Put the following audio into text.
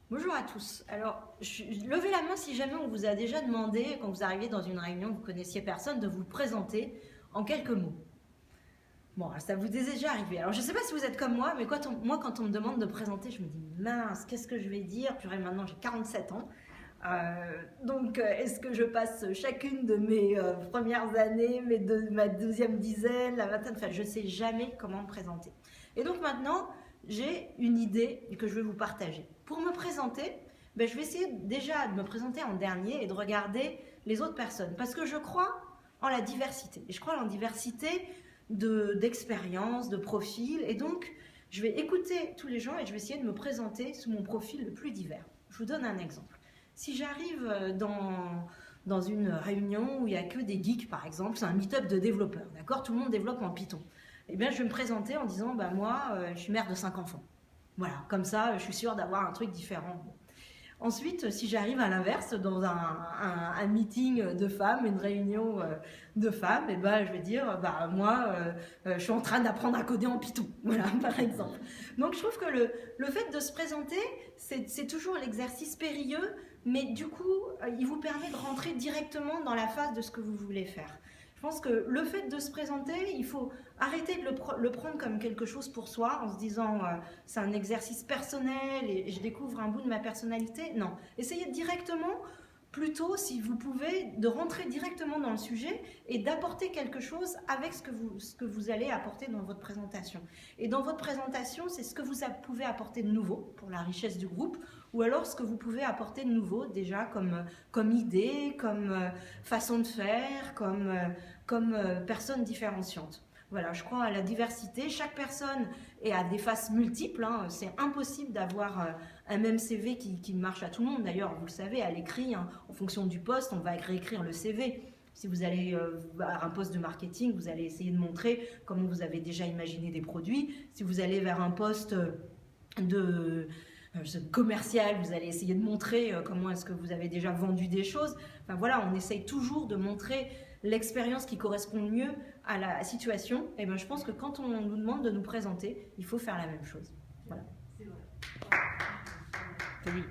Bonjour à tous. Alors, levez la main si jamais on vous a déjà demandé, quand vous arrivez dans une réunion, vous ne connaissiez personne, de vous présenter en quelques mots. Bon, ça vous est déjà arrivé. Alors, je ne sais pas si vous êtes comme moi, mais quand on me demande de présenter, je me dis, mince, qu'est-ce que je vais dire? Purée, maintenant j'ai 47 ans. Donc, est-ce que je passe chacune de mes premières années, ma deuxième dizaine, la vingtaine, enfin, je ne sais jamais comment me présenter. Et donc maintenant, j'ai une idée que je vais vous partager. Pour me présenter, je vais essayer déjà de me présenter en dernier et de regarder les autres personnes. Parce que je crois en la diversité. Et je crois en la diversité d'expériences, de profils. Et donc, je vais écouter tous les gens et je vais essayer de me présenter sous mon profil le plus divers. Je vous donne un exemple. Si j'arrive dans une réunion où il n'y a que des geeks, par exemple, c'est un meet-up de développeurs, d'accord? Tout le monde développe en Python. Eh bien, je vais me présenter en disant, moi, je suis mère de 5 enfants. Voilà, comme ça, je suis sûre d'avoir un truc différent. Ensuite, si j'arrive à l'inverse, dans un meeting de femmes, une réunion de femmes, je vais dire, moi, je suis en train d'apprendre à coder en Python, voilà, par exemple. Donc, je trouve que le fait de se présenter, c'est toujours l'exercice périlleux, mais du coup, il vous permet de rentrer directement dans la phase de ce que vous voulez faire. Je pense que le fait de se présenter, il faut arrêter de le prendre comme quelque chose pour soi, en se disant c'est un exercice personnel et je découvre un bout de ma personnalité. Non, essayez directement, plutôt si vous pouvez, de rentrer directement dans le sujet et d'apporter quelque chose avec ce que vous allez apporter dans votre présentation. Et dans votre présentation, c'est ce que vous pouvez apporter de nouveau pour la richesse du groupe, ou alors ce que vous pouvez apporter de nouveau déjà comme idée, comme façon de faire, comme personne différenciante. Voilà, je crois à la diversité. Chaque personne a des faces multiples. Hein. C'est impossible d'avoir un même CV qui marche à tout le monde. D'ailleurs, vous le savez, à l'écrit, hein, en fonction du poste, on va réécrire le CV. Si vous allez vers un poste de marketing, vous allez essayer de montrer comment vous avez déjà imaginé des produits. Si vous allez vers un poste de commercial, vous allez essayer de montrer comment est-ce que vous avez déjà vendu des choses. Enfin voilà, on essaye toujours de montrer l'expérience qui correspond le mieux à la situation. Et je pense que quand on nous demande de nous présenter, il faut faire la même chose. Voilà. C'est vrai.